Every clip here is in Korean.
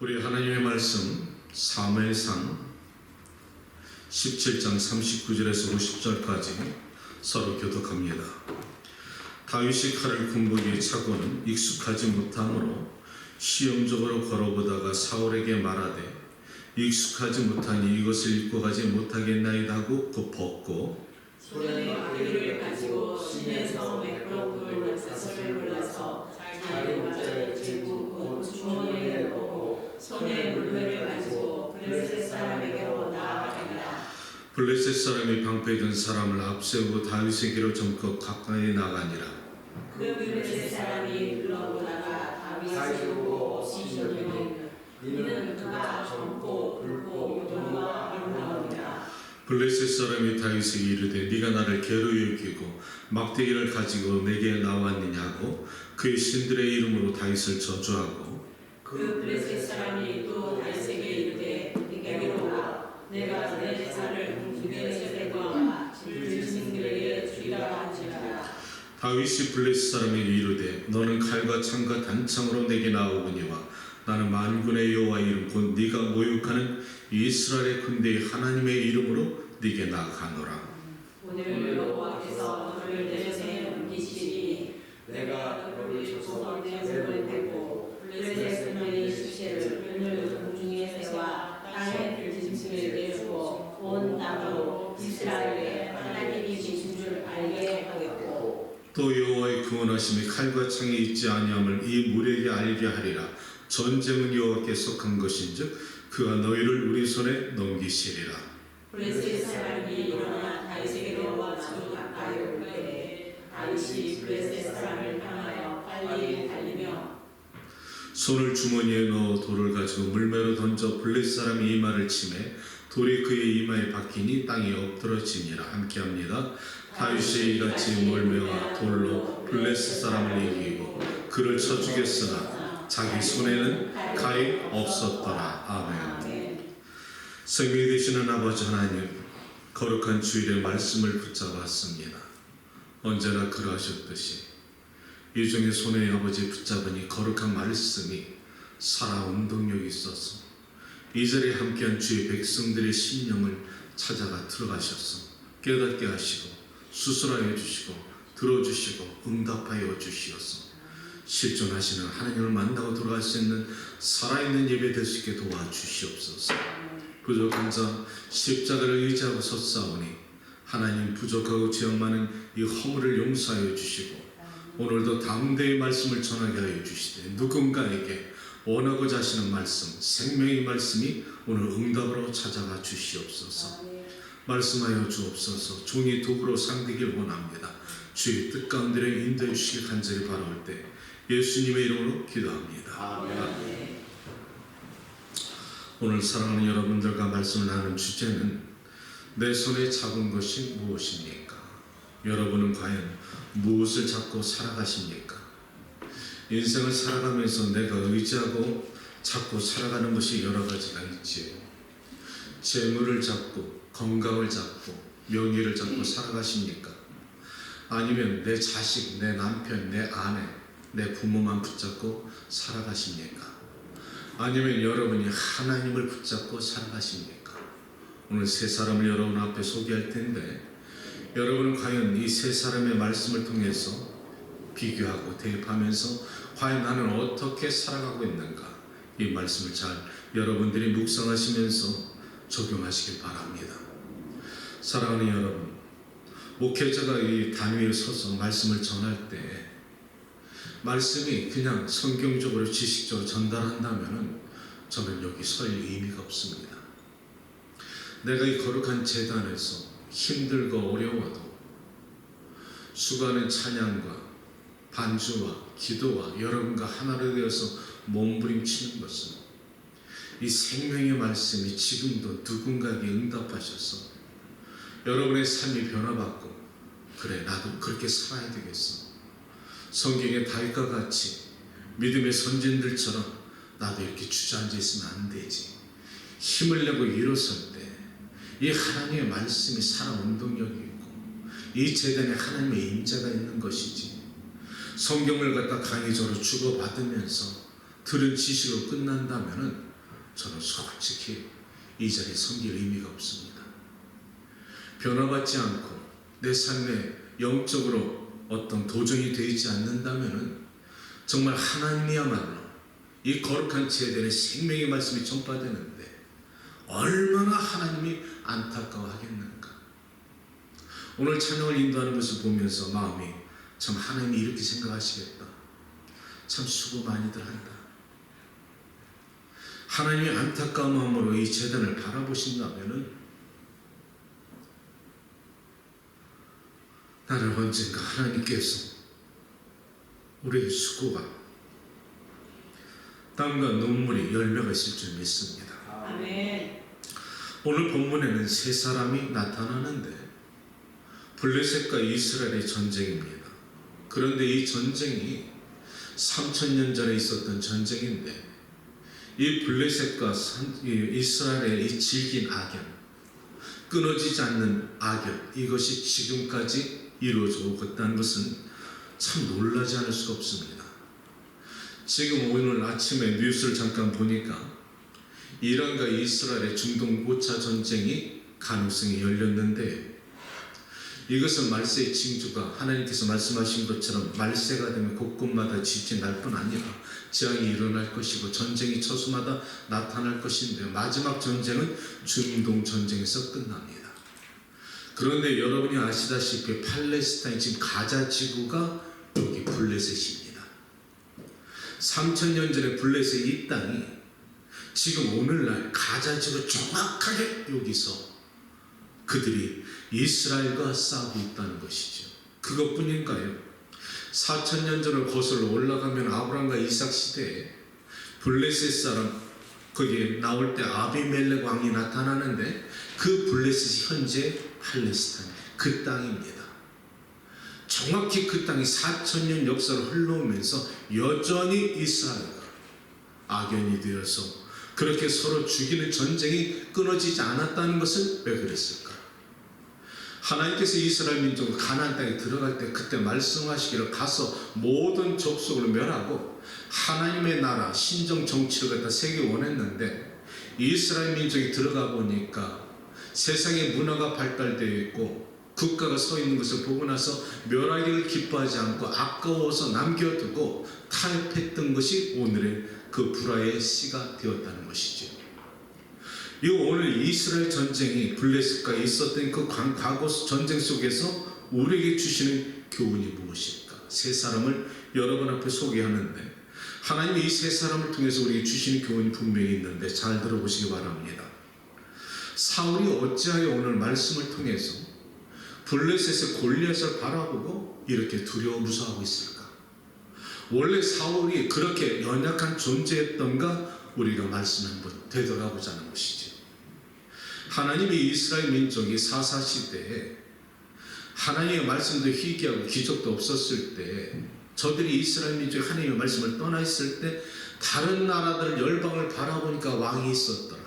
우리 하나님의 말씀 사무엘상 17장 39절에서 50절까지 서로 교독합니다. 다윗이 칼을 군복에 차고는 익숙하지 못하므로 시험적으로 걸어보다가 사울에게 말하되 익숙하지 못하니 이것을 입고 가지 못하겠나이다 하고 곧 벗고 손에 마귀를 가지고 신에서 매끄러움을 사슬을 골라서 자기의 모자를 짚고 곧 주머니에 넣고 손에 물매를 가지고 블레셋 사람에게로 나아가니라. 블레셋 사람이 방패에 든 사람을 앞세우고 다윗에게로 점거 가까이 나가니라. 그 블레셋 사람이 물러보다가 다윗을 보고 시전하니 이는 그가 젊고 굵고 요동과 아름다우니라. 블레셋 사람이 다윗에게 이르되 네가 나를 개로 여기고 막대기를 가지고 내게 나왔느냐고 그의 신들의 이름으로 다윗을 저주하고 그 블레셋 사람이 또 다윗에게 이르되 내게로 와 내가 내 제사를 블레셋과 짐승들에게 주리라 한지라. 다윗이 블레셋 사람에게 이르되 너는 칼과 창과 단창으로 내게 나오거니와 나는 만군의 여호와의 이름 곧 네가 모욕하는 이스라엘의 군대의 하나님의 이름으로 네게 나아가노라. 오늘 여호와께서 너를 내 손에 넘기시리니 내가 너를 조선 내 몸을 베고 블레셋 군대의 수시를 하늘 공중의 새와 땅의 들짐승에게 주고 온 땅으로 이스라엘의 하나님이신 줄 알게 하겠고 또 여호와의 구원하심이 칼과 창에 있지 아니함을 이 무리에게 알게 하리라. 전쟁은 여호와께 속한 것인즉 그가 너희를 우리 손에 넘기시리라. 블레셋 사람이 일어나 다윗에게로 와서 가까이 올 때에 다윗이 블레셋 사람을 향하여 빨리 달리며 손을 주머니에 넣어 돌을 가지고 물매로 던져 블레셋 사람이 이마를 치매 돌이 그의 이마에 박히니 땅에 엎드러지니라. 함께합니다. 다윗이 이같이 물매와 돌로 블레셋 사람을 이기고 그를 쳐 죽였으나 자기 손에는 칼이 없었더라. 아멘. 생명이 되시는 아버지 하나님, 거룩한 주일의 말씀을 붙잡았습니다. 언제나 그러하셨듯이 이 중에 손에 아버지 붙잡으니 거룩한 말씀이 살아 운동력이 있어서 이 자리에 함께한 주의 백성들의 심령을 찾아가 들어가셔서 깨닫게 하시고 수술하여 주시고 들어주시고 응답하여 주시어서 실존하시는 하나님을 만나고 돌아갈 수 있는 살아있는 예배 될 수 있게 도와주시옵소서. 부족한 자 십자가를 의지하고 섰사오니 하나님 부족하고 죄악 많은 이 허물을 용서하여 주시고 오늘도 담대히 말씀을 전하게 하여 주시되 누군가에게 원하고자 하시는 말씀 생명의 말씀이 오늘 응답으로 찾아가 주시옵소서. 말씀하여 주옵소서. 종이 도구로 삼기길 원합니다. 주의 뜻 가운데 인도해 주시길 간절히 바라올 때 예수님의 이름으로 기도합니다. 아멘. 오늘 사랑하는 여러분들과 말씀을 나누는 주제는 내 손에 잡은 것이 무엇입니까? 여러분은 과연 무엇을 잡고 살아가십니까? 인생을 살아가면서 내가 의지하고 잡고 살아가는 것이 여러 가지가 있지요. 재물을 잡고 건강을 잡고 명예를 잡고 살아가십니까? 아니면 내 자식, 내 남편, 내 아내, 내 부모만 붙잡고 살아가십니까? 아니면 여러분이 하나님을 붙잡고 살아가십니까? 오늘 세 사람을 여러분 앞에 소개할 텐데 여러분은 과연 이 세 사람의 말씀을 통해서 비교하고 대입하면서 과연 나는 어떻게 살아가고 있는가? 이 말씀을 잘 여러분들이 묵상하시면서 적용하시길 바랍니다. 사랑하는 여러분, 목회자가 이 단위에 서서 말씀을 전할 때 말씀이 그냥 성경적으로 지식적으로 전달한다면 저는 여기 설 의미가 없습니다. 내가 이 거룩한 제단에서 힘들고 어려워도 수많은 찬양과 반주와 기도와 여러분과 하나로 되어서 몸부림치는 것은 이 생명의 말씀이 지금도 누군가에게 응답하셔서 여러분의 삶이 변화받고 그래 나도 그렇게 살아야 되겠어. 성경의 다윗과 같이 믿음의 선진들처럼 나도 이렇게 주저앉아 있으면 안 되지. 힘을 내고 일어설 때 이 하나님의 말씀이 살아 운동력이 있고 이 제단에 하나님의 임재가 있는 것이지. 성경을 갖다 강의적으로 주고받으면서 들은 지식으로 끝난다면은 저는 솔직히 이 자리에 섬길 의미가 없습니다. 변화받지 않고 내 삶에 영적으로 어떤 도전이 되지 않는다면 정말 하나님이야말로 이 거룩한 제단의 생명의 말씀이 전파되는데 얼마나 하나님이 안타까워하겠는가. 오늘 찬양을 인도하는 것을 보면서 마음이 참 하나님이 이렇게 생각하시겠다. 참 수고 많이들 한다. 하나님이 안타까운 마음으로 이 제단을 바라보신다면 나를 언젠가 하나님께서 우리의 수고가 땀과 눈물이 열매가 있을 줄 믿습니다. 아멘. 오늘 본문에는 세 사람이 나타나는데 블레셋과 이스라엘의 전쟁입니다. 그런데 이 전쟁이 3000년 전에 있었던 전쟁인데 이 블레셋과 이스라엘의 이 질긴 악연, 끊어지지 않는 악연, 이것이 지금까지 이루어져 오고 있다는 것은 참 놀라지 않을 수가 없습니다. 지금 오늘 아침에 뉴스를 잠깐 보니까 이란과 이스라엘의 중동 5차 전쟁이 가능성이 열렸는데 이것은 말세의 징조가 하나님께서 말씀하신 것처럼 말세가 되면 곳곳마다 지진이 날 뿐 아니라 재앙이 일어날 것이고 전쟁이 처소마다 나타날 것인데 마지막 전쟁은 중동 전쟁에서 끝납니다. 그런데 여러분이 아시다시피 팔레스타인 지금 가자 지구가 여기 블레셋입니다. 3000년 전에 블레셋 이 땅이 지금 오늘날 가자 지구 정확하게 여기서 그들이 이스라엘과 싸우고 있다는 것이죠. 그것뿐인가요? 4000년 전을 거슬러 올라가면 아브람과 이삭 시대에 블레셋 사람 거기에 나올 때 아비멜렉 왕이 나타나는데 그 블레셋이 현재 팔레스타인 그 땅입니다. 정확히 그 땅이 4000년 역사를 흘러오면서 여전히 이스라엘과 악연이 되어서 그렇게 서로 죽이는 전쟁이 끊어지지 않았다는 것은 왜 그랬을까? 하나님께서 이스라엘 민족을 가나안 땅에 들어갈 때 그때 말씀하시기를 가서 모든 족속을 멸하고 하나님의 나라 신정 정치를 갖다 세기 원했는데 이스라엘 민족이 들어가 보니까 세상의 문화가 발달되어 있고 국가가 서 있는 것을 보고 나서 멸하기를 기뻐하지 않고 아까워서 남겨두고 타협했던 것이 오늘의 그 불화의 씨가 되었다는 것이죠. 이 오늘 이스라엘 전쟁이 블레셋과 있었던 그 과거 전쟁 속에서 우리에게 주시는 교훈이 무엇일까? 세 사람을 여러분 앞에 소개하는데 하나님이 이 세 사람을 통해서 우리에게 주시는 교훈이 분명히 있는데 잘 들어보시기 바랍니다. 사울이 어찌하여 오늘 말씀을 통해서 블레셋의 골리앗을 바라보고 이렇게 두려워 무서워하고 있을까? 원래 사울이 그렇게 연약한 존재였던가 우리가 말씀 한번 되돌아보자는 것이죠. 하나님이 이스라엘 민족이 사사시대에 하나님의 말씀도 희귀하고 기적도 없었을 때 저들이 이스라엘 민족이 하나님의 말씀을 떠나 있을 때 다른 나라들 열방을 바라보니까 왕이 있었더라.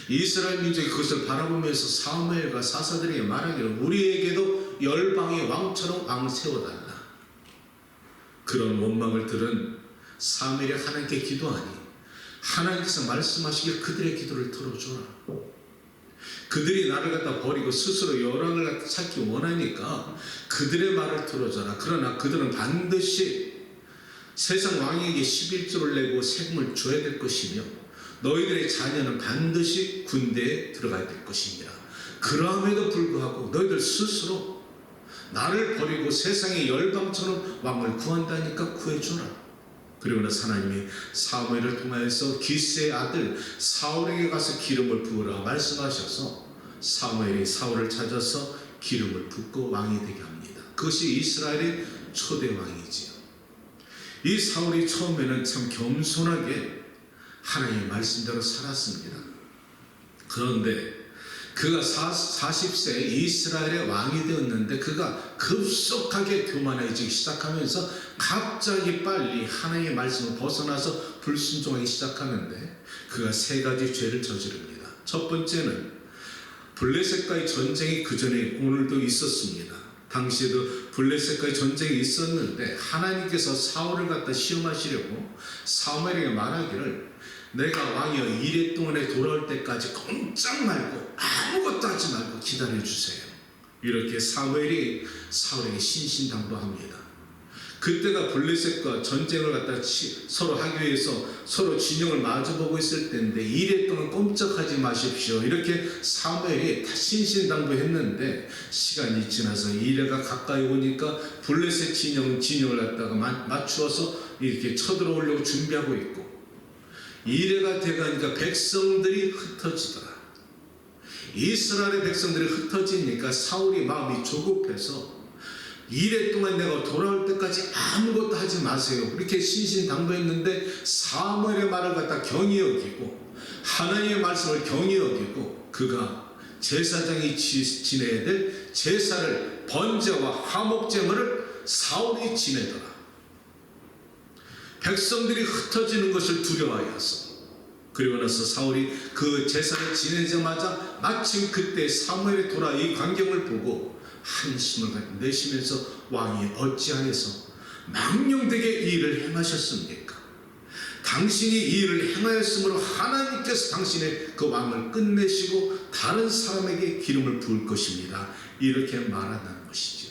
이스라엘 민족이 그것을 바라보면서 사무엘과 사사들에게 말하기를 우리에게도 열방의 왕처럼 왕 세워달라. 그런 원망을 들은 사무엘이 하나님께 기도하니 하나님께서 말씀하시길 그들의 기도를 들어줘라. 그들이 나를 갖다 버리고 스스로 여랑을 찾기 원하니까 그들의 말을 들어줘라. 그러나 그들은 반드시 세상 왕에게 11조를 내고 세금을 줘야 될 것이며 너희들의 자녀는 반드시 군대에 들어가야 될 것이니라. 그럼에도 불구하고 너희들 스스로 나를 버리고 세상의 열방처럼 왕을 구한다니까 구해줘라. 그리고 나서 하나님이 사무엘을 통하여서 기스의 아들 사울에게 가서 기름을 부으라 말씀하셔서 사무엘이 사울을 찾아서 기름을 붓고 왕이 되게 합니다. 그것이 이스라엘의 초대 왕이지요. 이 사울이 처음에는 참 겸손하게 하나님의 말씀대로 살았습니다. 그런데 그가 40세에 이스라엘의 왕이 되었는데 그가 급속하게 교만해지기 시작하면서 갑자기 빨리 하나님의 말씀을 벗어나서 불순종하기 시작하는데 그가 세 가지 죄를 저지릅니다. 첫 번째는 블레셋과의 전쟁이 그 전에 오늘도 있었습니다. 당시에도 블레셋과의 전쟁이 있었는데 하나님께서 사울을 갖다 시험하시려고 사무엘에게 말하기를 내가 왕이여 이레 동안에 돌아올 때까지 꼼짝 말고 아무것도 하지 말고 기다려주세요. 이렇게 사무엘이 사울에게 신신당부합니다. 그때가 블레셋과 전쟁을 갖다 서로 하기 위해서 서로 진영을 마주보고 있을 때인데 이레 동안 꼼짝하지 마십시오. 이렇게 사무엘이 다 신신당부했는데 시간이 지나서 이레가 가까이 오니까 블레셋 진영을 갖다가 맞추어서 이렇게 쳐들어오려고 준비하고 있고 이레가 돼가니까 백성들이 흩어지더라. 이스라엘의 백성들이 흩어지니까 사울이 마음이 조급해서 이래 동안 내가 돌아올 때까지 아무것도 하지 마세요. 이렇게 신신당부했는데 사무엘의 말을 갖다 경히 여기고 하나님의 말씀을 경히 여기고 그가 제사장이 지내야 될 제사를 번제와 화목제물을 사울이 지내더라. 백성들이 흩어지는 것을 두려워하였어. 그리고 나서 사울이 그 제사를 지내자마자 마침 그때 사무엘이 돌아 이 광경을 보고 한심을 내쉬면서 왕이 어찌하여서 망령되게 이 일을 행하셨습니까? 당신이 이 일을 행하였으므로 하나님께서 당신의 그 왕을 끝내시고 다른 사람에게 기름을 부을 것입니다. 이렇게 말한다는 것이죠.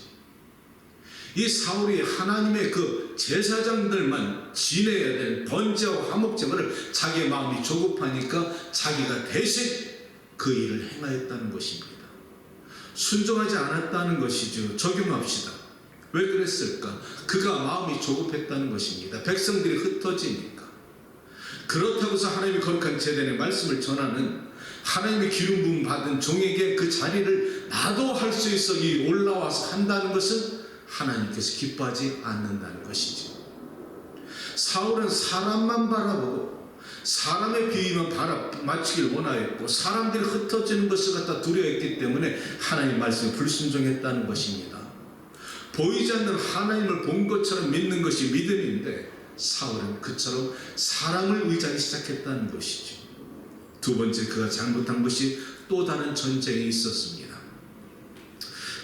이 사울이 하나님의 그 제사장들만 지내야 될 번제와 화목제물을 자기의 마음이 조급하니까 자기가 대신 그 일을 행하였다는 것입니다. 순종하지 않았다는 것이죠. 적용합시다. 왜 그랬을까? 그가 마음이 조급했다는 것입니다. 백성들이 흩어지니까. 그렇다고 해서 하나님의 거룩한 제단의 말씀을 전하는 하나님의 기름 부음 받은 종에게 그 자리를 나도 할 수 있어 이 올라와서 한다는 것은 하나님께서 기뻐하지 않는다는 것이죠. 사울은 사람만 바라보고 사람의 비위만 맞추길 원하였고 사람들이 흩어지는 것을 갖다 두려워했기 때문에 하나님 말씀에 불순종했다는 것입니다. 보이지 않는 하나님을 본 것처럼 믿는 것이 믿음인데 사울은 그처럼 사람을 의지하기 시작했다는 것이죠. 두 번째 그가 잘못한 것이 또 다른 전쟁이 있었습니다.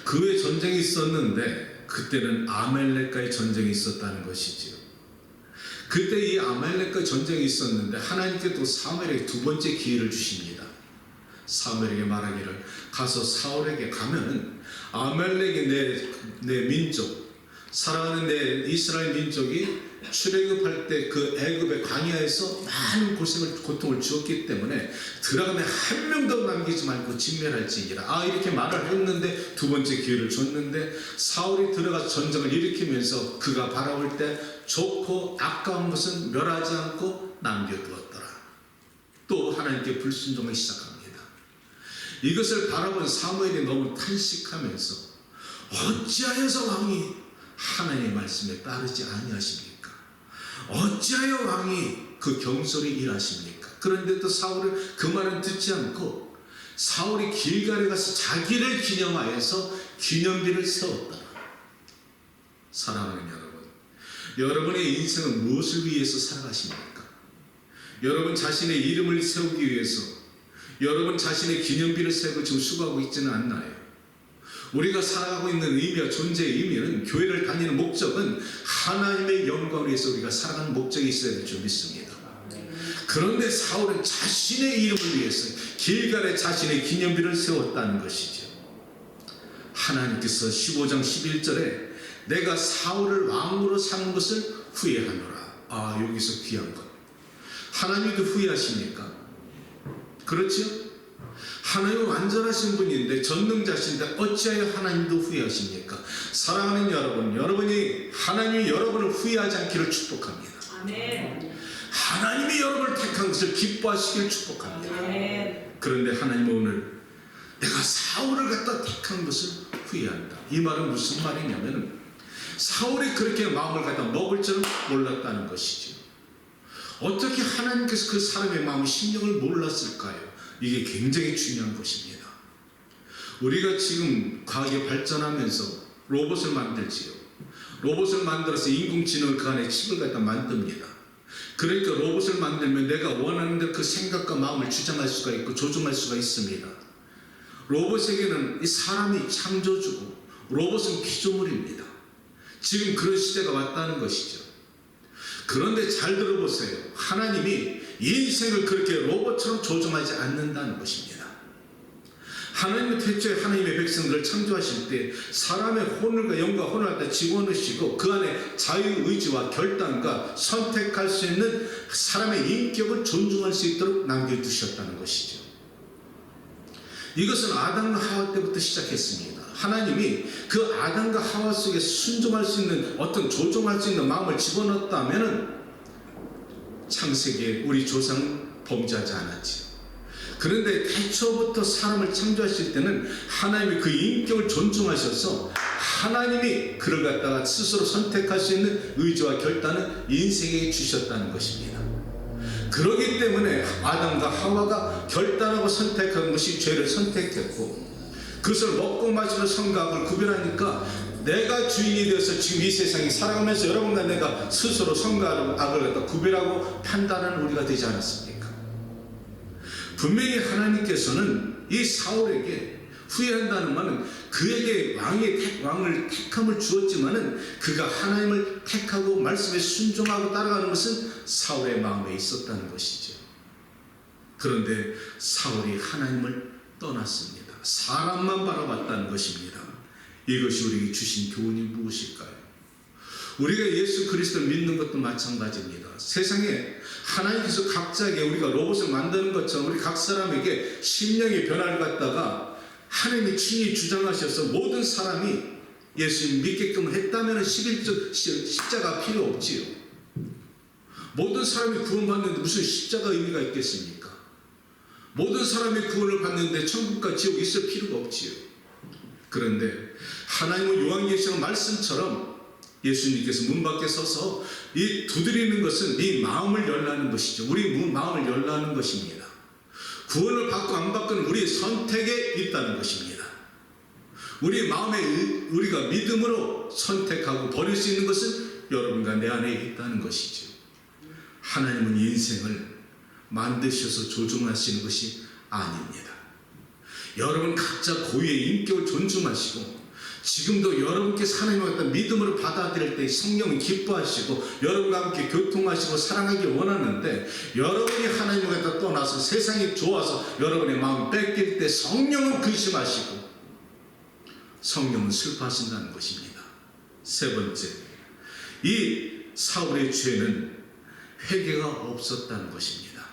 그 외에 전쟁이 있었는데 그때는 아말렉과의 전쟁이 있었다는 것이죠. 그때 이 아말렉과 전쟁이 있었는데 하나님께 또 사무엘에게 두 번째 기회를 주십니다. 사무엘에게 말하기를 가서 사울에게 가면은 아말렉이 내 민족 사랑하는 내 이스라엘 민족이 출애굽할 때 그 애굽의 광야에서 많은 고통을 주었기 때문에 들어가면 한 명도 남기지 말고 진멸할지니라. 이렇게 말을 했는데 두 번째 기회를 줬는데 사울이 들어가서 전쟁을 일으키면서 그가 바라볼 때 좋고 아까운 것은 멸하지 않고 남겨두었더라. 또 하나님께 불순종하기 시작합니다. 이것을 바라본 사무엘이 너무 탄식하면서 어찌하여서 왕이 하나님의 말씀에 따르지 아니하십니까? 어찌하여 왕이 그 경솔히 일하십니까? 그런데도 사울은 그 말은 듣지 않고 사울이 길갈에 가서 자기를 기념하여서 기념비를 세웠더라. 사랑하는 여러분의 인생은 무엇을 위해서 살아가십니까? 여러분 자신의 이름을 세우기 위해서 여러분 자신의 기념비를 세우고 지금 수고하고 있지는 않나요? 우리가 살아가고 있는 의미와 존재의 의미는 교회를 다니는 목적은 하나님의 영광을 위해서 우리가 살아가는 목적이 있어야 될 줄 믿습니다. 그런데 사울은 자신의 이름을 위해서 길갈에 자신의 기념비를 세웠다는 것이죠. 하나님께서 15장 11절에 내가 사울을 왕으로 삼은 것을 후회하노라. 여기서 귀한 것. 하나님도 후회하십니까? 그렇죠? 하나님은 완전하신 분인데 전능자신데 어찌하여 하나님도 후회하십니까? 사랑하는 여러분, 여러분이 하나님이 여러분을 후회하지 않기를 축복합니다. 아멘. 하나님이 여러분을 택한 것을 기뻐하시기를 축복합니다. 아멘. 그런데 하나님은 오늘 내가 사울을 갖다 택한 것을 후회한다. 이 말은 무슨 말이냐면 사울이 그렇게 마음을 갖다 먹을 줄은 몰랐다는 것이죠. 어떻게 하나님께서 그 사람의 마음 심령을 몰랐을까요? 이게 굉장히 중요한 것입니다. 우리가 지금 과학이 발전하면서 로봇을 만들지요. 로봇을 만들어서 인공지능을 그 안에 칩을 갖다 만듭니다. 그러니까 로봇을 만들면 내가 원하는 대로 그 생각과 마음을 주장할 수가 있고 조종할 수가 있습니다. 로봇에게는 이 사람이 창조주고 로봇은 피조물입니다. 지금 그런 시대가 왔다는 것이죠. 그런데 잘 들어보세요. 하나님이 인생을 그렇게 로봇처럼 조종하지 않는다는 것입니다. 하나님은 태초에 하나님의 백성들을 창조하실 때 사람의 혼과 영과 혼을 갖다 집어넣으시고 그 안에 자유의지와 결단과 선택할 수 있는 사람의 인격을 존중할 수 있도록 남겨두셨다는 것이죠. 이것은 아담과 하와 때부터 시작했습니다. 하나님이 그 아담과 하와 속에 순종할 수 있는 어떤 조종할 수 있는 마음을 집어넣었다면 창세기에 우리 조상은 범죄하지 않았지요. 그런데 태초부터 사람을 창조하실 때는 하나님이 그 인격을 존중하셔서 하나님이 그를 갖다가 스스로 선택할 수 있는 의지와 결단을 인생에게 주셨다는 것입니다. 그렇기 때문에 아담과 하와가 결단하고 선택한 것이 죄를 선택했고 그것을 먹고 마시는 선과 악을 구별하니까 내가 주인이 되어서 지금 이 세상에 살아가면서 여러분과 내가 스스로 선과 악을 갖다 구별하고 판단하는 우리가 되지 않았습니까? 분명히 하나님께서는 이 사울에게 후회한다는 말은 그에게 왕을 택함을 주었지만은 그가 하나님을 택하고 말씀에 순종하고 따라가는 것은 사울의 마음에 있었다는 것이죠. 그런데 사울이 하나님을 떠났습니다. 사람만 바라봤다는 것입니다. 이것이 우리에게 주신 교훈이 무엇일까요? 우리가 예수 그리스도를 믿는 것도 마찬가지입니다. 세상에 하나님께서 각자에게 우리가 로봇을 만드는 것처럼 우리 각 사람에게 심령의 변화를 갖다가 하나님이 친히 주장하셔서 모든 사람이 예수님 믿게끔 했다면 십자가 필요 없지요. 모든 사람이 구원받는데 무슨 십자가 의미가 있겠습니까? 모든 사람이 구원을 받는데 천국과 지옥이 있을 필요가 없지요. 그런데 하나님은 요한계시록 말씀처럼 예수님께서 문 밖에 서서 이 두드리는 것은 네 마음을 열라는 것이죠. 우리 마음을 열라는 것입니다. 구원을 받고 안 받고는 우리의 선택에 있다는 것입니다. 우리 마음에 우리가 믿음으로 선택하고 버릴 수 있는 것은 여러분과 내 안에 있다는 것이죠. 하나님은 인생을 만드셔서 조종하시는 것이 아닙니다. 여러분 각자 고유의 인격을 존중하시고 지금도 여러분께서 하나님을 갖다 믿음으로 받아들일 때 성령을 기뻐하시고 여러분과 함께 교통하시고 사랑하기 원하는데 여러분이 하나님을 갖다 떠나서 세상이 좋아서 여러분의 마음을 뺏길 때 성령은 근심하시고 성령은 슬퍼하신다는 것입니다. 세 번째, 이 사울의 죄는 회개가 없었다는 것입니다.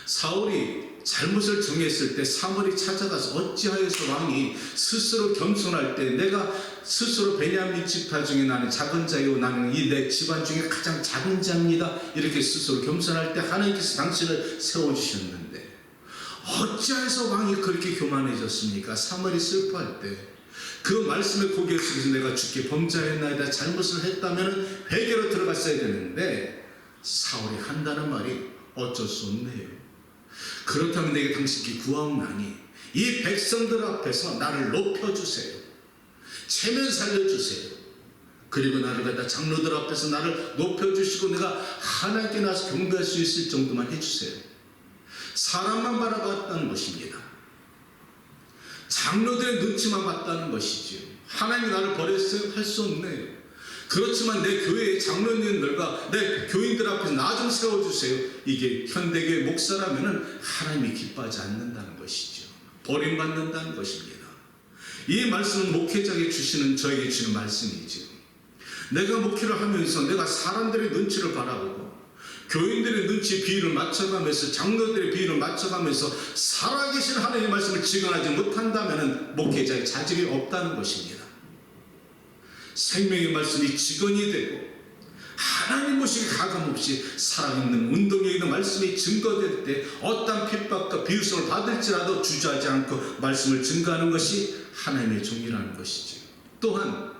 사울이 잘못을 정했을 때 사무엘이 찾아가서 어찌하여서 왕이 스스로 겸손할 때 내가 스스로 베냐민 지파 중에 나는 작은 자요 나는 이 내 집안 중에 가장 작은 자입니다 이렇게 스스로 겸손할 때 하나님께서 당신을 세워주셨는데 어찌하여서 왕이 그렇게 교만해졌습니까? 사무엘이 슬퍼할 때 그 말씀의 고개 속에서 내가 주께 범죄하였나이다 잘못을 했다면 회개로 들어갔어야 되는데 사울이 한다는 말이 어쩔 수 없네요. 그렇다면 내게 당신께 구하옵나니 이 백성들 앞에서 나를 높여주세요. 체면 살려주세요. 그리고 나를 갖다 장로들 앞에서 나를 높여주시고 내가 하나님께 나서 경배할 수 있을 정도만 해주세요. 사람만 바라봤다는 것입니다. 장로들의 눈치만 봤다는 것이지요. 하나님이 나를 버렸어요? 할 수 없네요. 그렇지만 내 교회의 장로님들과 내 교인들 앞에서 나 좀 세워주세요. 이게 현대교회 목사라면 하나님이 기뻐하지 않는다는 것이죠. 버림받는다는 것입니다. 이 말씀은 목회자에게 주시는 저에게 주는 말씀이죠. 내가 목회를 하면서 내가 사람들의 눈치를 바라보고 교인들의 눈치 비율을 맞춰가면서 장로들의 비율을 맞춰가면서 살아계신 하나님의 말씀을 직언하지 못한다면 목회자의 자질이 없다는 것입니다. 생명의 말씀이 직언이 되고 하나님 모시기 가감없이 살아있는 운동에 있는 말씀이 증거될 때 어떤 핍박과 비웃음을 받을지라도 주저하지 않고 말씀을 증거하는 것이 하나님의 종이라는 것이죠. 또한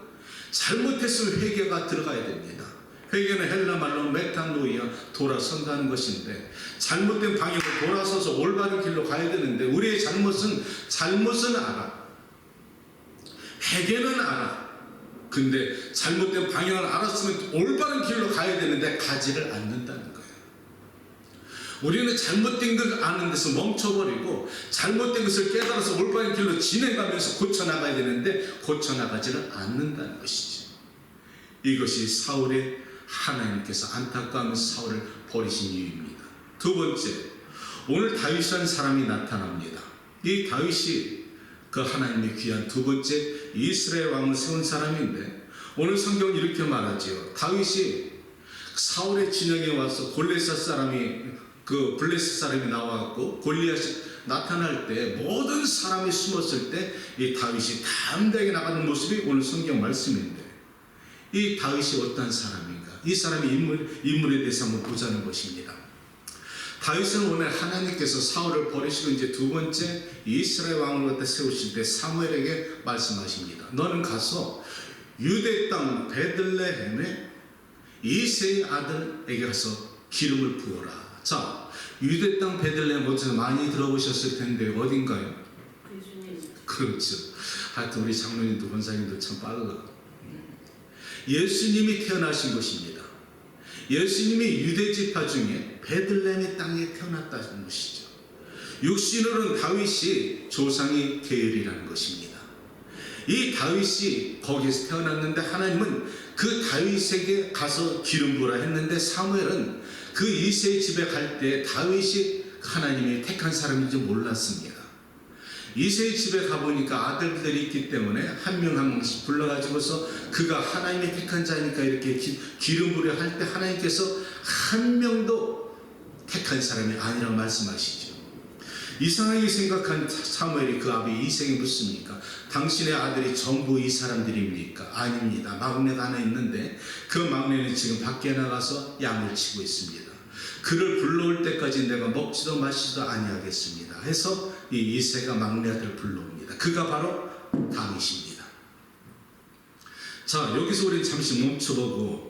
잘못했으면 회개가 들어가야 됩니다. 회개는 헬라 말로 메타노이아 돌아선다는 것인데 잘못된 방향으로 돌아서서 올바른 길로 가야 되는데 우리의 잘못은 알아. 회개는 알아. 근데 잘못된 방향을 알았으면 올바른 길로 가야 되는데 가지를 않는다는 거예요. 우리는 잘못된 걸 아는 데서 멈춰버리고 잘못된 것을 깨달아서 올바른 길로 진행하면서 고쳐나가야 되는데 고쳐나가지를 않는다는 것이죠. 이것이 사울의 하나님께서 안타까워하면서 사울을 버리신 이유입니다. 두 번째, 오늘 다윗이라는 사람이 나타납니다. 이 다윗이 그 하나님의 귀한 두 번째 이스라엘 왕을 세운 사람인데, 오늘 성경은 이렇게 말하지요. 다윗이 사울의 진영에 와서 블레셋 사람이 나와갖고 골리앗이 나타날 때 모든 사람이 숨었을 때 이 다윗이 담대하게 나가는 모습이 오늘 성경 말씀인데, 이 다윗이 어떤 사람인가? 이 사람의 인물에 대해서 한번 보자는 것입니다. 다윗은 오늘 하나님께서 사울을 버리시고 이제 두 번째 이스라엘 왕을 갖다 세우실 때 사무엘에게 말씀하십니다. 너는 가서 유대 땅 베들레헴에 이새의 아들에게 가서 기름을 부어라. 자, 유대 땅 베들레헴 어디서 많이 들어보셨을 텐데 어딘가요? 그렇죠. 하여튼 우리 장로님도 권사님도 참 빨라. 예수님이 태어나신 곳입니다. 예수님이 유대 지파 중에 베들레헴의 땅에 태어났다는 것이죠. 육신으로는 다윗이 조상이 계열이라는 것입니다. 이 다윗이 거기서 태어났는데 하나님은 그 다윗에게 가서 기름 부으라 했는데, 사무엘은 그 이새의 집에 갈 때 다윗이 하나님이 택한 사람인지 몰랐습니다. 이새의 집에 가보니까 아들들이 있기 때문에 한 명 한 명씩 불러가지고서 그가 하나님의 택한 자니까 이렇게 기름 부으려 할 때 하나님께서 한 명도 택한 사람이 아니라고 말씀하시죠. 이상하게 생각한 사무엘이 그 아비 이새에게 묻습니까? 당신의 아들이 전부 이 사람들입니까? 아닙니다. 막내가 하나 있는데 그 막내는 지금 밖에 나가서 양을 치고 있습니다. 그를 불러올 때까지 내가 먹지도 마시지도 아니하겠습니다. 해서 이 이새가 막내 아들 불러옵니다. 그가 바로 다윗입니다. 자, 여기서 우리는 잠시 멈춰보고,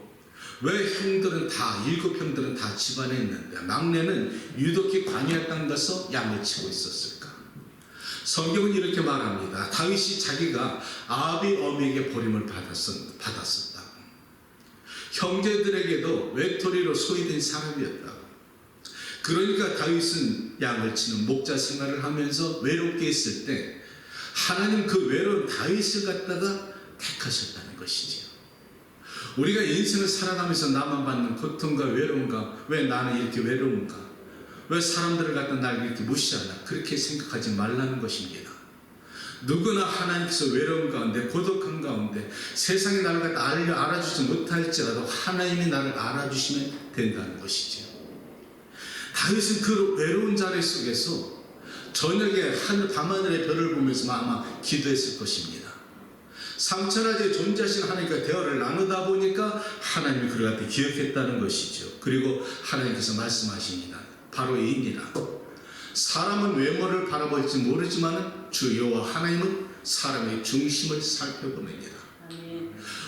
왜 형들은 다, 7형들은 다 집안에 있는데 막내는 유독히 광야 땅 가서 양을 치고 있었을까? 성경은 이렇게 말합니다. 다윗이 자기가 아비 어미에게 버림을 받았었다고. 형제들에게도 외톨이로 소외된 사람이었다고. 그러니까 다윗은 양을 치는 목자 생활을 하면서 외롭게 있을 때 하나님 그 외로운 다윗을 갖다가 택하셨다는 것이지요. 우리가 인생을 살아가면서 나만 받는 고통과 외로움과, 왜 나는 이렇게 외로운가? 왜 사람들을 갖다 날 이렇게 무시하나? 그렇게 생각하지 말라는 것입니다. 누구나 하나님께서 외로운 가운데, 고독한 가운데 세상이 나를 갖다 알아주지 못할지라도 하나님이 나를 알아주시면 된다는 것이죠. 다윗은 그 외로운 자리 속에서 저녁에 밤하늘의 별을 보면서 아마 기도했을 것입니다. 삼천하제 존재하신 하나님과 대화를 나누다 보니까 하나님이 그를 갖다 기억했다는 것이죠. 그리고 하나님께서 말씀하십니다. 바로 이입니다. 사람은 외모를 바라볼지 모르지만 주 여호와 하나님은 사람의 중심을 살펴보느니라.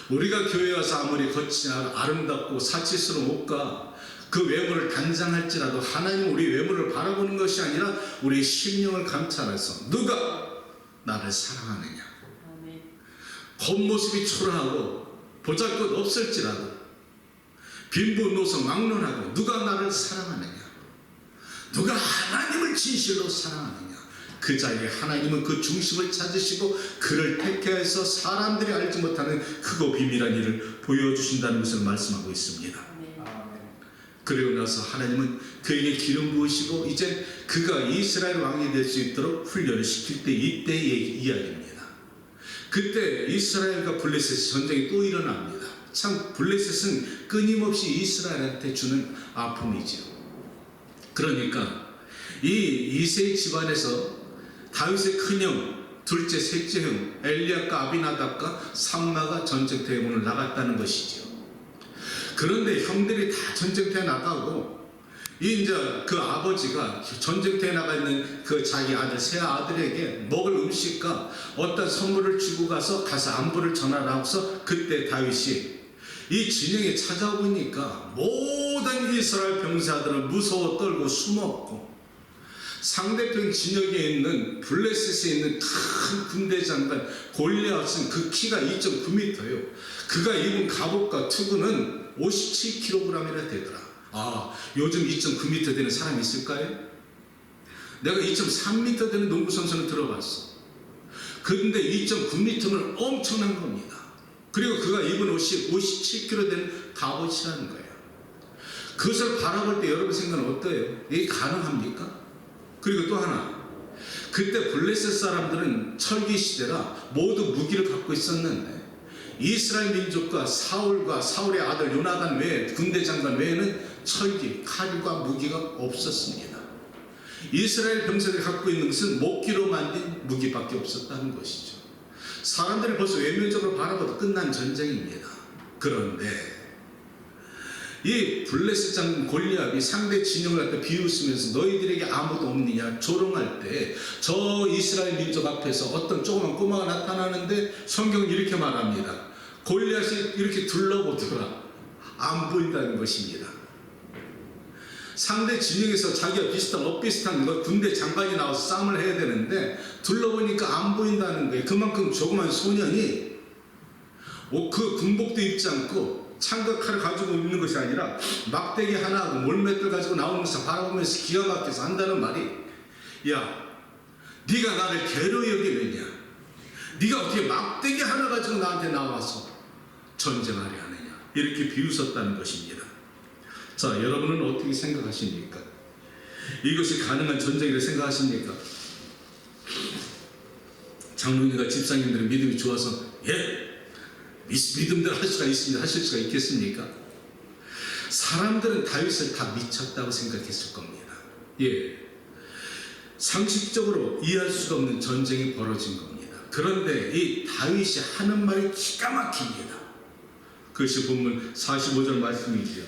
우리가 교회 와서 아무리 거치지 아름답고 사치스러운 옷과 그 외모를 단장할지라도 하나님은 우리 외모를 바라보는 것이 아니라 우리의 심령을 감찰해서 누가 나를 사랑하느냐. 겉모습이 초라하고 보잘것 없을지라도 빈부노소 막론하고 누가 나를 사랑하느냐, 누가 하나님을 진실로 사랑하느냐, 그 자리에 하나님은 그 중심을 찾으시고 그를 택해서 사람들이 알지 못하는 크고 비밀한 일을 보여주신다는 것을 말씀하고 있습니다. 그리고 나서 하나님은 그에게 기름 부으시고 이제 그가 이스라엘 왕이 될 수 있도록 훈련을 시킬 때, 이때의 이야기입니다. 그때 이스라엘과 블레셋 전쟁이 또 일어납니다. 참 블레셋은 끊임없이 이스라엘한테 주는 아픔이죠. 그러니까 이 이새의 집안에서 다윗의 큰형, 둘째, 셋째 형 엘리압과 아비나답과 삼마가 전쟁터에 오늘 나갔다는 것이죠. 그런데 형들이 다 전쟁터에 나가고 이제 그 아버지가 전쟁터에 나가 있는 그 자기 아들, 세 아들에게 먹을 음식과 어떤 선물을 주고 가서 안부를 전하라 해서, 그때 다윗이 이 진영에 찾아오니까 모든 이스라엘 병사들은 무서워 떨고 숨었고, 상대편 진영에 있는 블레셋에 있는 큰 군대 장관 골리앗은 그 키가 2.9m예요. 그가 입은 갑옷과 투구는 57kg이나 되더라. 아, 요즘 2.9m 되는 사람이 있을까요? 내가 2.3m 되는 농구 선수는 들어봤어. 그런데 2.9m는 엄청난 겁니다. 그리고 그가 입은 옷이 57kg 되는 갑옷이라는 거예요. 그것을 바라볼 때 여러분 생각은 어때요? 이게 가능합니까? 그리고 또 하나, 그때 블레셋 사람들은 철기 시대라 모두 무기를 갖고 있었는데 이스라엘 민족과 사울과 사울의 아들 요나단 외에 군대 장관 외에는 철기, 칼과 무기가 없었습니다. 이스라엘 병사들이 갖고 있는 것은 목기로 만든 무기밖에 없었다는 것이죠. 사람들이 벌써 외면적으로 바라봐도 끝난 전쟁입니다. 그런데 이 블레셋 장군 골리앗이 상대 진영을 갖다 비웃으면서 너희들에게 아무도 없느냐 조롱할 때 저 이스라엘 민족 앞에서 어떤 조그만 꼬마가 나타나는데 성경은 이렇게 말합니다. 골리앗이 이렇게 둘러보더라. 안 보인다는 것입니다. 상대 진영에서 자기가 비슷한 엇비슷한 군대 장관이 나와서 싸움을 해야 되는데 둘러보니까 안 보인다는 거예요. 그만큼 조그만 소년이 그 군복도 입지 않고 창과 칼을 가지고 있는 것이 아니라 막대기 하나하고 몰맷들 가지고 나오면서 바라보면서 기가 막혀서 한다는 말이, 야, 네가 나를 개로 여기느냐? 네가 어떻게 막대기 하나 가지고 나한테 나와서 전쟁하려 하느냐? 이렇게 비웃었다는 것입니다. 자, 여러분은 어떻게 생각하십니까? 이것이 가능한 전쟁이라고 생각하십니까? 장로님과 집사님들은 믿음이 좋아서 믿음대로 하실 수가 있겠습니까? 사람들은 다윗을 다 미쳤다고 생각했을 겁니다. 상식적으로 이해할 수가 없는 전쟁이 벌어진 겁니다. 그런데 이 다윗이 하는 말이 기가 막힙니다. 그것이 본문 45절 말씀이지요.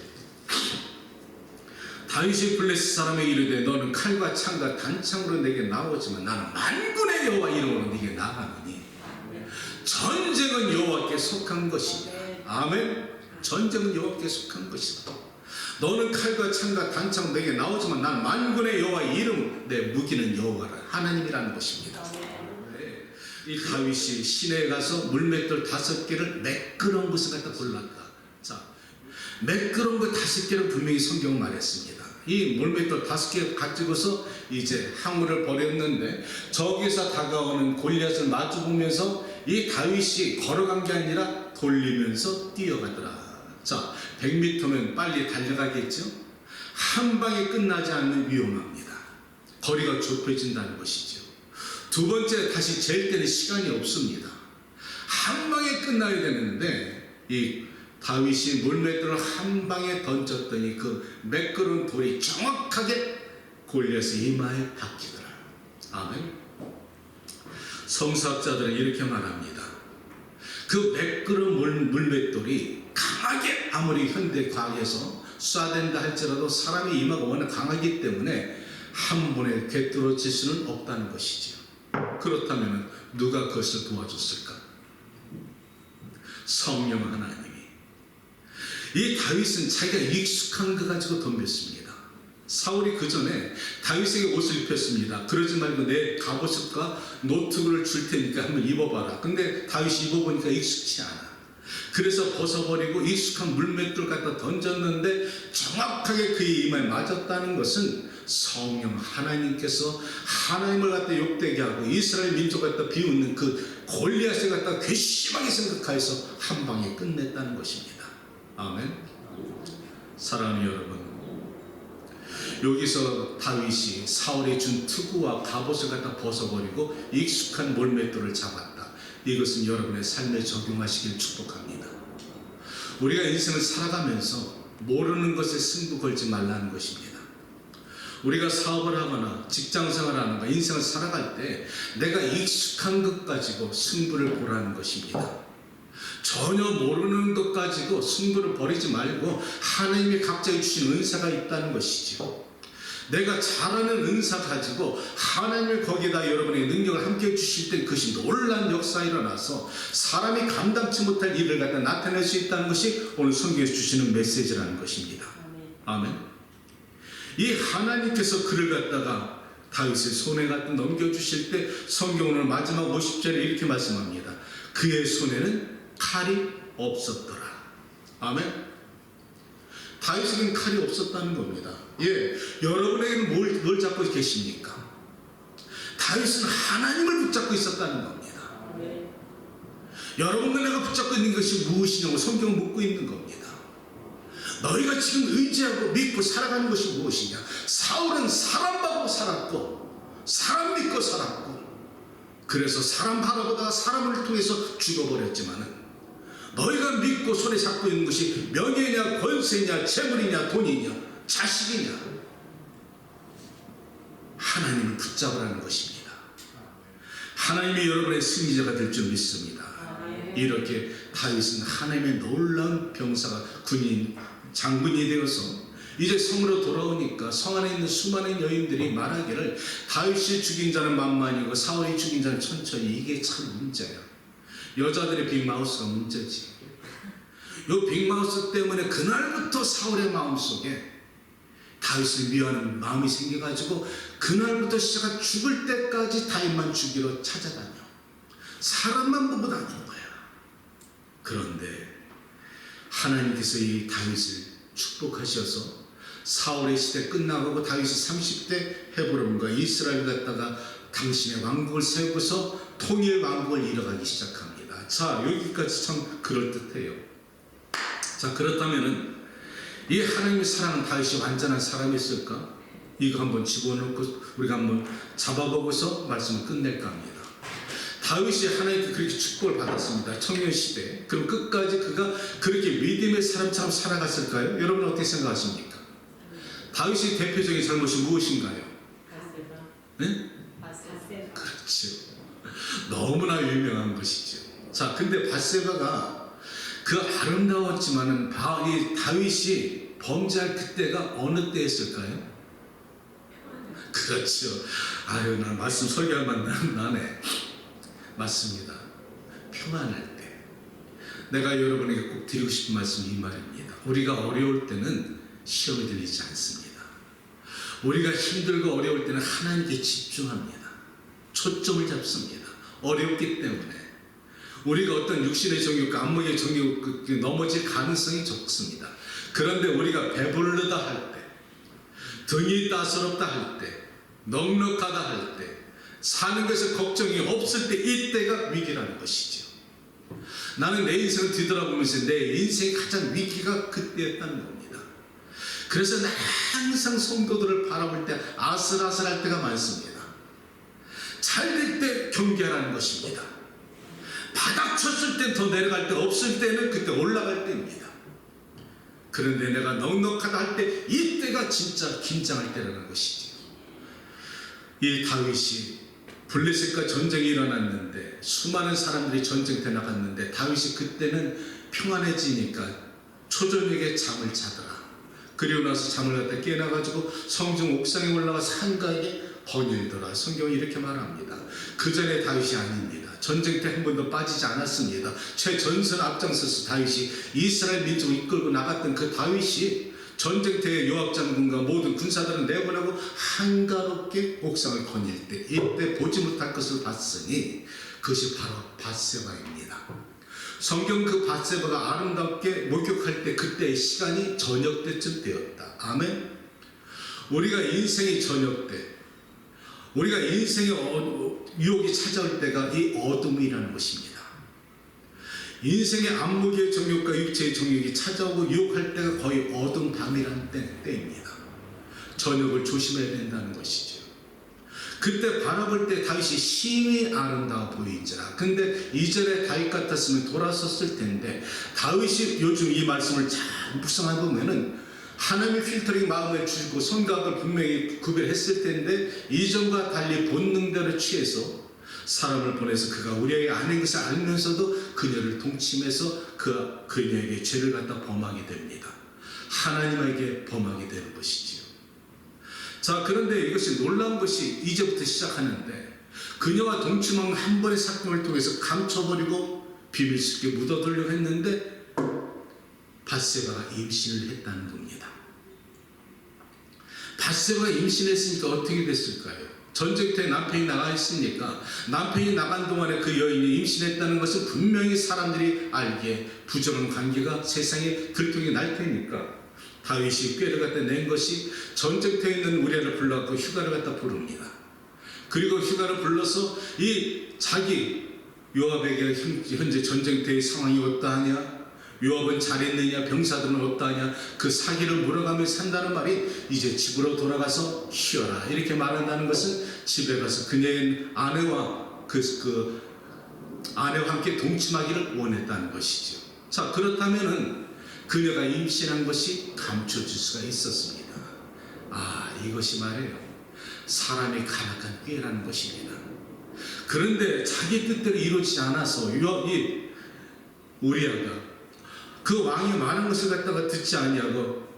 다윗이 블레셋 사람에게 이르되 너는 칼과 창과 단창으로 내게 나오지만 나는 만군의 여호와 이름으로 네게 나가노니 전쟁은 여호와께 속한 것이다. 아멘. 전쟁은 여호와께 속한 것이다. 너는 칼과 창과 단창 내게 나오지만 나는 만군의 여호와의 이름, 내 무기는 여호와라 하나님이라는 것입니다. 이 다윗이 시내에 가서 물맷돌 5개를 매끄러운 것을 갖다 골랐다. 자, 매끄러운 것 5개를 분명히 성경은 말했습니다. 이 물맷돌 5개 가지고서 이제 항우를 벌였는데 저기서 다가오는 골리앗을 마주보면서 이 다윗이 걸어간 게 아니라 돌리면서 뛰어가더라. 자, 100m면 빨리 달려가겠죠? 한 방에 끝나지 않는 위험합니다. 거리가 좁혀진다는 것이죠. 두 번째, 다시 잴 때는 시간이 없습니다. 한 방에 끝나야 되는데 이 다윗이 물맷돌을 한 방에 던졌더니 그 매끄러운 돌이 정확하게 골리앗의 이마에 박히더라. 아멘. 성서학자들은 이렇게 말합니다. 그 매끄러운 물맷돌이 강하게, 아무리 현대 과학에서 쏴댄다 할지라도 사람의 이마가 워낙 강하기 때문에 한 번에 꿰뚫어질 수는 없다는 것이죠. 그렇다면 누가 그것을 도와줬을까? 성령 하나님이. 이 다윗은 자기가 익숙한 거 가지고 덤볐습니다. 사울이 그 전에 다윗에게 옷을 입혔습니다. 그러지 말고 내 갑옷과 노트를 줄 테니까 한번 입어봐라. 근데 다윗이 입어보니까 익숙치 않아. 그래서 벗어버리고 익숙한 물맷돌 갖다 던졌는데 정확하게 그의 이마에 맞았다는 것은 성령 하나님께서 하나님을 갖다 욕되게 하고 이스라엘 민족 갖다 비웃는 그 골리앗을 갖다 괘씸하게 생각하여서 한 방에 끝냈다는 것입니다. 아멘. 사랑하는 여러분, 여기서 다윗이 사울이 준 투구와 갑옷을 갖다 벗어버리고 익숙한 몰맷돌을 잡았다. 이것은 여러분의 삶에 적용하시길 축복합니다. 우리가 인생을 살아가면서 모르는 것에 승부 걸지 말라는 것입니다. 우리가 사업을 하거나 직장생활을 하는가 인생을 살아갈 때 내가 익숙한 것 가지고 승부를 보라는 것입니다. 전혀 모르는 것 가지고 승부를 벌이지 말고 하나님이 각자에 주신 은사가 있다는 것이죠. 내가 잘하는 은사 가지고 하나님을 거기에다 여러분의 능력을 함께 주실 때 그것이 놀라운 역사가 일어나서 사람이 감당치 못할 일을 갖다 나타낼 수 있다는 것이 오늘 성경에서 주시는 메시지라는 것입니다. 아멘. 이 하나님께서 그를 갖다가 다윗의 손에 갖다 넘겨주실 때 성경 오늘 마지막 50절에 이렇게 말씀합니다. 그의 손에는 칼이 없었더라. 아멘. 다윗에게는 칼이 없었다는 겁니다. 여러분에게는 뭘 잡고 계십니까? 다윗은 하나님을 붙잡고 있었다는 겁니다. 여러분과 내가 붙잡고 있는 것이 무엇이냐고 성경은 묻고 있는 겁니다. 너희가 지금 의지하고 믿고 살아가는 것이 무엇이냐? 사울은 사람 바라고 살았고 사람 믿고 살았고 그래서 사람 바라보다가 사람을 통해서 죽어버렸지만은 너희가 믿고 손에 잡고 있는 것이 명예냐 권세냐 재물이냐 돈이냐 자식이냐 하나님을 붙잡으라는 것입니다. 하나님이 여러분의 승리자가 될 줄 믿습니다. 이렇게 다윗은 하나님의 놀라운 병사가 군인 장군이 되어서 이제 성으로 돌아오니까 성 안에 있는 수많은 여인들이 말하기를 다윗이 죽인 자는 만만이고 사울이 죽인 자는 천천히. 이게 참 문제야. 여자들의 빅마우스가 문제지. 이 빅마우스 때문에 그날부터 사울의 마음속에 다윗을 미워하는 마음이 생겨가지고 그날부터 시작한 죽을 때까지 다윗만 죽이러 찾아다녀. 사람만 보고 다니는 거야. 그런데 하나님께서 이 다윗을 축복하셔서 사울의 시대 끝나가고 다윗이 30대 헤브론과 이스라엘 갔다가 당신의 왕국을 세우고서 통일 왕국을 이뤄가기 시작합니다. 자, 여기까지 참 그럴듯해요. 자, 그렇다면은 이 하나님의 사랑은 다윗이 완전한 사람이었을까? 이거 한번 집어넣고 우리가 한번 잡아보고서 말씀을 끝낼까 합니다. 다윗이 하나님께 그렇게 축복을 받았습니다. 청년 시대. 그럼 끝까지 그가 그렇게 믿음의 사람처럼 살아갔을까요? 여러분 어떻게 생각하십니까? 다윗의 대표적인 잘못이 무엇인가요? 네? 그렇죠. 너무나 유명한 것이죠. 자, 근데 밧세바가 그 아름다웠지만은 이 다윗이 범죄할 그때가 어느 때였을까요? 그렇죠. 아유, 나 말씀 설교할 만 나네. 맞습니다. 평안할 때. 내가 여러분에게 꼭 드리고 싶은 말씀이 이 말입니다. 우리가 어려울 때는 시험에 들리지 않습니다. 우리가 힘들고 어려울 때는 하나님께 집중합니다. 초점을 잡습니다. 어렵기 때문에. 우리가 어떤 육신의 정욕과 안목의 정욕 넘어질 가능성이 적습니다. 그런데 우리가 배부르다 할 때, 등이 따스럽다 할 때, 넉넉하다 할 때, 사는 것에 걱정이 없을 때 이때가 위기라는 것이죠. 나는 내 인생을 뒤돌아보면서 내 인생의 가장 위기가 그때였다는 겁니다. 그래서 나 항상 성도들을 바라볼 때 아슬아슬할 때가 많습니다. 잘 될 때 경계하라는 것입니다. 바닥 쳤을 때 더 내려갈 때 없을 때는 그때 올라갈 때입니다. 그런데 내가 넉넉하다 할 때 이때가 진짜 긴장할 때라는 것이죠. 이 다윗이 블레셋과 전쟁이 일어났는데 수많은 사람들이 전쟁터에 나갔는데 다윗이 그때는 평안해지니까 초저녁에 잠을 자더라. 그리고 나서 잠을 갖다 깨어나가지고 성중 옥상에 올라가서 한가하게 번일더라. 성경이 이렇게 말합니다. 그 전에 다윗이 아닙니다. 전쟁터에 한 번도 빠지지 않았습니다. 최전선 앞장서서 다윗이 이스라엘 민족을 이끌고 나갔던 그 다윗이 전쟁터에 요압 장군과 모든 군사들은 내보내고 한가롭게 옥상을 거닐 때 이때 보지 못할 것을 봤으니 그것이 바로 밧세바입니다. 성경 그 밧세바가 아름답게 목격할 때 그때의 시간이 저녁 때쯤 되었다. 아멘. 우리가 인생의 저녁 때, 우리가 인생의 유혹이 찾아올 때가 이 어둠이라는 것입니다. 인생의 안목의 정욕과 육체의 정욕이 찾아오고 유혹할 때가 거의 어둠 밤이라는 때입니다. 저녁을 조심해야 된다는 것이죠. 그때 바라볼 때 다윗이 심히 아름다워 보이지라. 근데 이전에 다윗 같았으면 돌아섰을 텐데 다윗이 요즘 이 말씀을 잘 묵상해 보면은 하나님의 필터링 마음을 주고 선각을 분명히 구별했을 텐데 이전과 달리 본능대로 취해서 사람을 보내서 그가 우리에게 아닌 것을 알면서도 그녀를 동침해서 그녀에게 죄를 갖다 범하게 됩니다. 하나님에게 범하게 되는 것이지요. 자, 그런데 이것이 놀라운 것이 이제부터 시작하는데 그녀와 동침한 한 번의 사건을 통해서 감춰버리고 비밀스럽게 묻어두려고 했는데 밧세바가 임신을 했다는 겁니다. 밧세바가 임신했으니까 어떻게 됐을까요? 전쟁터에 남편이 나가 있으니까 남편이 나간 동안에 그 여인이 임신했다는 것은 분명히 사람들이 알기에 부정한 관계가 세상에 들통이 날 테니까 다윗이 꾀를 갖다 낸 것이 전쟁터에 있는 우리아를 불러갖고 휴가를 갖다 부릅니다. 그리고 휴가를 불러서 이 자기 요압에게 현재 전쟁터의 상황이 어떠하냐, 요압은 잘했느냐 병사들은 어떠하냐 그 사기를 물어가며 산다는 말이 이제 집으로 돌아가서 쉬어라 이렇게 말한다는 것은 집에 가서 그녀의 아내와 아내와 함께 동침하기를 원했다는 것이죠. 자, 그렇다면은 그녀가 임신한 것이 감춰질 수가 있었습니다. 이것이 말이에요, 사람의 간악한 꾀라는 것입니다. 그런데 자기 뜻대로 이루어지지 않아서 요압이 우리아가 그 왕이 많은 것을 갖다가 듣지 아니하고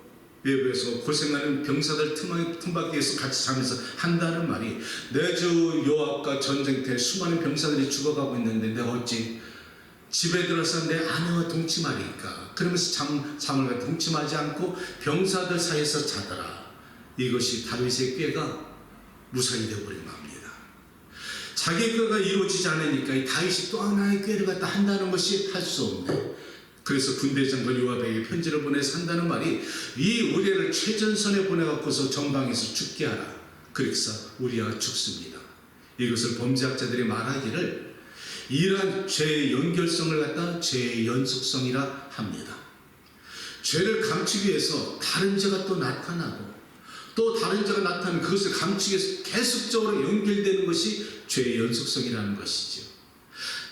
외부에서 고생하는 병사들 틈바퀴에서 같이 자면서 한다는 말이, 내 주 요압과 전쟁터에 수많은 병사들이 죽어가고 있는데 내가 어찌 집에 들어서 내 아내와 동침하리까? 그러면서 잠을 갖다 동침하지 않고 병사들 사이에서 자더라. 이것이 다윗의 꾀가 무산이 되어버린 겁니다. 자기 꾀가 이루어지지 않으니까 이 다윗이 또 하나의 꾀를 갖다 한다는 것이 할 수 없네. 그래서 군대 장관 요압에게 편지를 보내서 한다는 말이, 이 우리아를 최전선에 보내갖고서 전방에서 죽게 하라. 그래서 우리아가 죽습니다. 이것을 범죄학자들이 말하기를 이러한 죄의 연결성을 갖다 죄의 연속성이라 합니다. 죄를 감추기 위해서 다른 죄가 또 나타나고 또 다른 죄가 나타나는 그것을 감추기 위해서 계속적으로 연결되는 것이 죄의 연속성이라는 것이죠.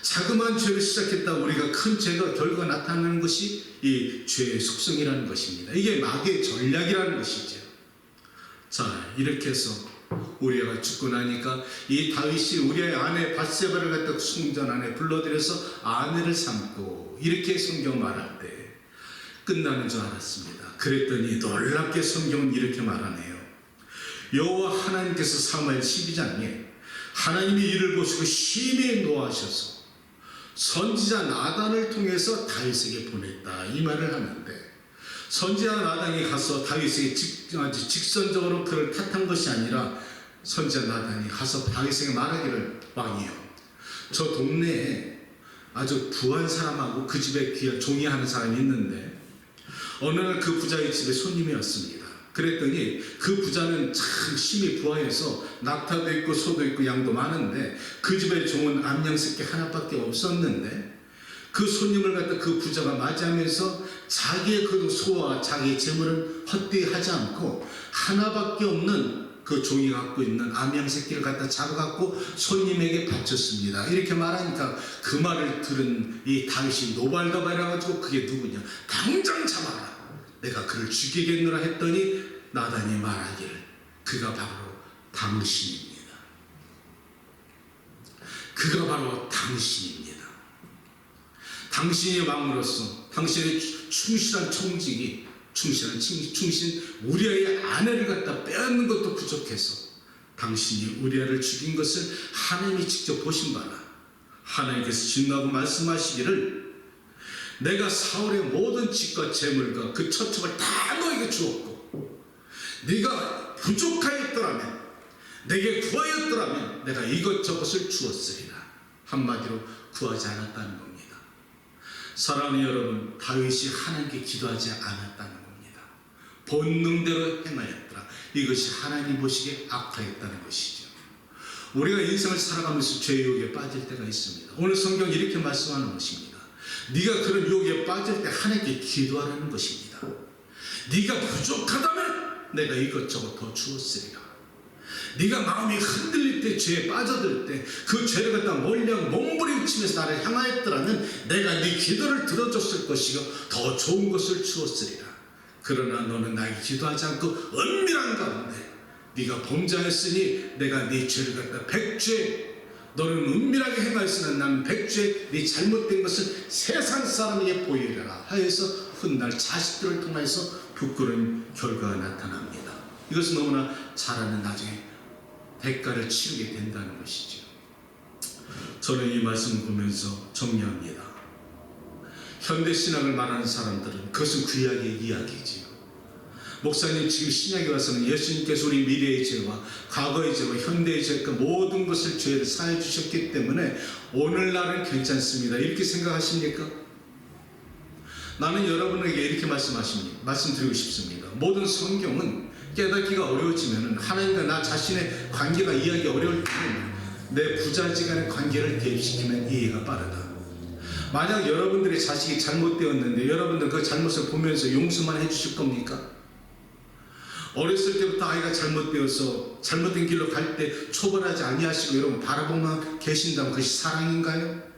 자그마한 죄를 시작했다 우리가 큰 죄가 결과가 나타나는 것이 이 죄의 속성이라는 것입니다. 이게 마귀의 전략이라는 것이죠. 자, 이렇게 해서 우리아가 죽고 나니까 이 다윗이 우리아의 아내 밧세바를 갖다 숭전 안에 불러들여서 아내를 삼고 이렇게 성경 말할 때 끝나는 줄 알았습니다. 그랬더니 놀랍게 성경은 이렇게 말하네요. 여호와 하나님께서 사무엘 12장에 하나님이 이를 보시고 심히 노하셔서 선지자 나단을 통해서 다윗에게 보냈다 이 말을 하는데, 선지자 나단이 가서 다윗에게 직선적으로 그를 탓한 것이 아니라 선지자 나단이 가서 다윗에게 말하기를, 왕이여, 저 동네에 아주 부한 사람하고 그 집에 귀한 종이 하는 사람이 있는데 어느 날 그 부자의 집에 손님이 왔습니다. 그랬더니 그 부자는 참 심히 부하여서 낙타도 있고 소도 있고 양도 많은데 그 집에 종은 암양 새끼 하나밖에 없었는데, 그 손님을 갖다 그 부자가 맞이하면서 자기의 그 소와 자기의 재물은 헛되이 하지 않고 하나밖에 없는 그 종이 갖고 있는 암양 새끼를 갖다 잡아갖고 손님에게 바쳤습니다. 이렇게 말하니까 그 말을 들은 이 다윗이 노발다발해가지고 그게 누구냐, 당장 잡아라, 내가 그를 죽이겠노라 했더니 나단이 말하기를, 그가 바로 당신입니다. 그가 바로 당신입니다. 당신이 왕으로서 당신의 충실한 청직이 충신 우리아의 아내를 갖다 빼앗는 것도 부족해서 당신이 우리아를 죽인 것을 하나님이 직접 보신 바라 하나님께서 진노하고 말씀하시기를, 내가 사울의 모든 집과 재물과 그 처첩을 다 너에게 주었고 네가 부족하였더라면, 내게 구하였더라면 내가 이것저것을 주었으리라. 한마디로 구하지 않았다는 겁니다. 사랑하는 여러분, 다윗이 하나님께 기도하지 않았다는 겁니다. 본능대로 행하였더라. 이것이 하나님 보시기에 악하였다는 것이죠. 우리가 인생을 살아가면서 죄의 유혹에 빠질 때가 있습니다. 오늘 성경 이렇게 말씀하는 것입니다. 네가 그런 유혹에 빠질 때 하나님께 기도하라는 것입니다. 네가 부족하다면 내가 이것저것 더 주었으리라. 네가 마음이 흔들릴 때, 죄에 빠져들 때, 그 죄를 갖다 몰량 몸부림치면서 나를 향하였더라면 내가 네 기도를 들어줬을 것이요 더 좋은 것을 주었으리라. 그러나 너는 나에게 기도하지 않고 은밀한 가운데 네가 범죄하였으니 내가 네 죄를 갖다 백죄, 너는 은밀하게 행하였으나 나는 백죄 네 잘못된 것을 세상 사람에게 보이리라 하여서 훗날 자식들을 통해서 부끄러운 결과가 나타납니다. 이것은 너무나 잘 아는 나중에 대가를 치르게 된다는 것이죠. 저는 이 말씀을 보면서 정리합니다. 현대신학을 말하는 사람들은 그것은 구약의 이야기지요. 목사님, 지금 신약에 와서는 예수님께서 우리 미래의 죄와 과거의 죄와 현대의 죄, 그 모든 것을 죄를 사해 주셨기 때문에 오늘날은 괜찮습니다. 이렇게 생각하십니까? 나는 여러분에게 이렇게 말씀드리고 싶습니다. 모든 성경은 깨닫기가 어려워지면, 하나님과 나 자신의 관계가 이해하기 어려울 때는 내 부자지간의 관계를 대입시키면 이해가 빠르다. 만약 여러분들의 자식이 잘못되었는데 여러분들 그 잘못을 보면서 용서만 해주실 겁니까? 어렸을 때부터 아이가 잘못되어서 잘못된 길로 갈 때 초벌하지 아니하시고 여러분 바라보만 계신다면 그것이 사랑인가요?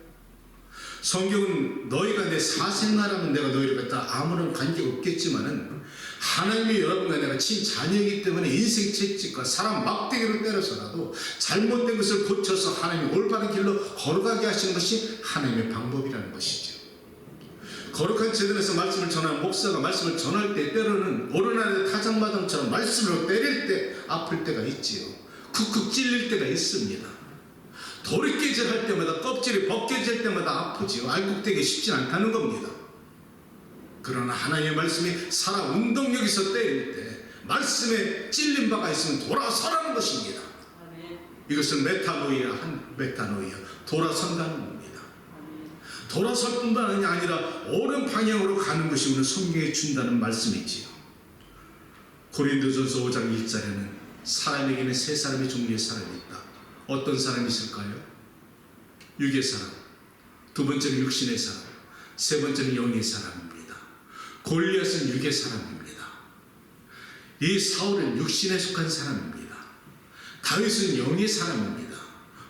성경은 너희가 내 사생나라면 내가 너희를 갖다 아무런 관계가 없겠지만은 하나님이 여러분과 내가 친자녀이기 때문에 인생 채찍과 사람 막대기로 때려서라도 잘못된 것을 고쳐서 하나님이 올바른 길로 걸어가게 하시는 것이 하나님의 방법이라는 것이죠. 거룩한 재단에서 말씀을 전하는 목사가 말씀을 전할 때 때로는 오르날의 타작마당처럼 말씀으로 때릴 때 아플 때가 있지요. 쿡쿡 찔릴 때가 있습니다. 도리깨질할 때마다 껍질이 벗겨질 때마다 아프지요. 알곡되기 쉽지 않다는 겁니다. 그러나 하나님의 말씀이 살아 운동력에서 때릴 때 말씀에 찔린 바가 있으면 돌아서라는 것입니다. 이것은 메타노이아 돌아선다는 겁니다. 돌아설 뿐만 아니라 옳은 방향으로 가는 것이 오늘 성경에 준다는 말씀이지요. 고린도전서 5장 1절에는 사람에게는 세 사람의 종류의 사람이 있다. 어떤 사람이 있을까요? 육의 사람, 두 번째는 육신의 사람, 세 번째는 영의 사람입니다. 골리앗은 육의 사람입니다. 이 사울은 육신에 속한 사람입니다. 다윗은 영의 사람입니다.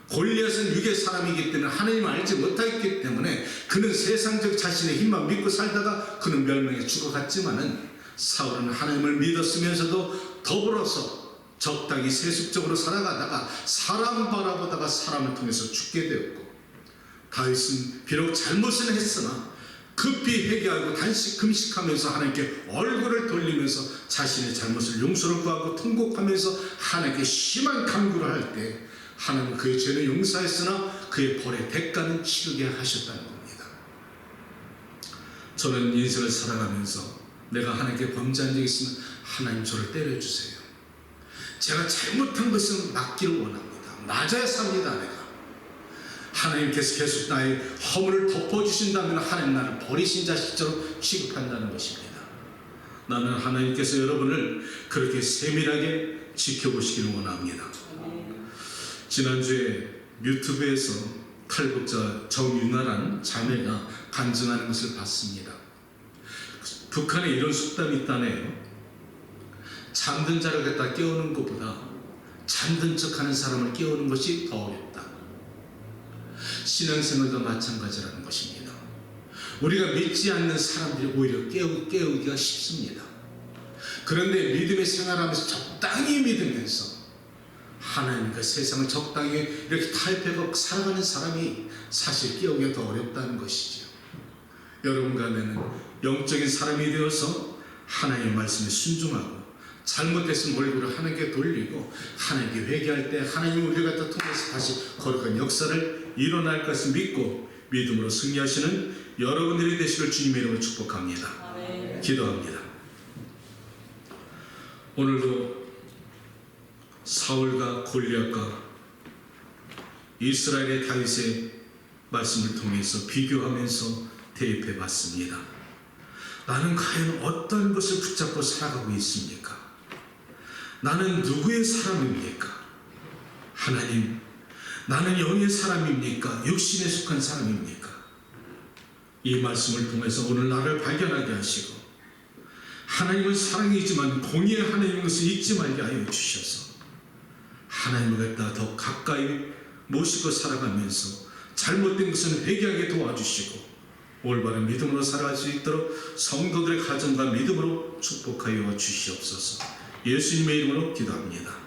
골리앗은 육의 사람이기 때문에 하나님을 알지 못했기 때문에 그는 세상적 자신의 힘만 믿고 살다가 그는 멸망에 죽어갔지만은 사울은 하나님을 믿었으면서도 더불어서 적당히 세속적으로 살아가다가 사람 바라보다가 사람을 통해서 죽게 되었고, 다윗은 비록 잘못은 했으나 급히 회개하고 단식 금식하면서 하나님께 얼굴을 돌리면서 자신의 잘못을 용서를 구하고 통곡하면서 하나님께 심한 간구를 할 때 하나님은 그의 죄는 용서했으나 그의 벌의 대가는 치르게 하셨다는 겁니다. 저는 인생을 살아가면서 내가 하나님께 범죄한 적이 있으면 하나님 저를 때려주세요. 제가 잘못한 것은 맞기를 원합니다. 맞아야 삽니다. 내가 하나님께서 계속 나의 허물을 덮어주신다면 하나님 나를 버리신 자식처럼 취급한다는 것입니다. 나는 하나님께서 여러분을 그렇게 세밀하게 지켜보시기를 원합니다. 지난주에 유튜브에서 탈북자 정윤아라는 자매가 간증하는 것을 봤습니다. 북한에 이런 속담이 있다네요. 잠든 자를 갖다 깨우는 것보다 잠든 척하는 사람을 깨우는 것이 더 어렵다. 신앙생활도 마찬가지라는 것입니다. 우리가 믿지 않는 사람들이 오히려 깨우기가 쉽습니다. 그런데 믿음의 생활하면서 적당히 믿으면서 하나님과 세상을 적당히 이렇게 타협하고 살아가는 사람이 사실 깨우기가 더 어렵다는 것이죠. 여러분과 나는 영적인 사람이 되어서 하나님의 말씀에 순종하고 잘못했으면 얼굴을 하나님께 돌리고 하나님께 회개할 때 하나님이 우리를 갖다 통해서 다시 거룩한 역사를 일어날 것을 믿고 믿음으로 승리하시는 여러분들이 되시길 주님의 이름으로 축복합니다. 아멘. 기도합니다. 오늘도 사울과 골리앗과 이스라엘의 다윗의 말씀을 통해서 비교하면서 대입해 봤습니다. 나는 과연 어떤 것을 붙잡고 살아가고 있습니까? 나는 누구의 사람입니까? 하나님, 나는 영의 사람입니까? 육신에 속한 사람입니까? 이 말씀을 통해서 오늘 나를 발견하게 하시고 하나님은 사랑이지만 공의의 하나님인 것을 잊지 말게 하여 주셔서 하나님을 갖다 더 가까이 모시고 살아가면서 잘못된 것은 회개하게 도와주시고 올바른 믿음으로 살아갈 수 있도록 성도들의 가정과 믿음으로 축복하여 주시옵소서. 예수님의 이름으로 기도합니다.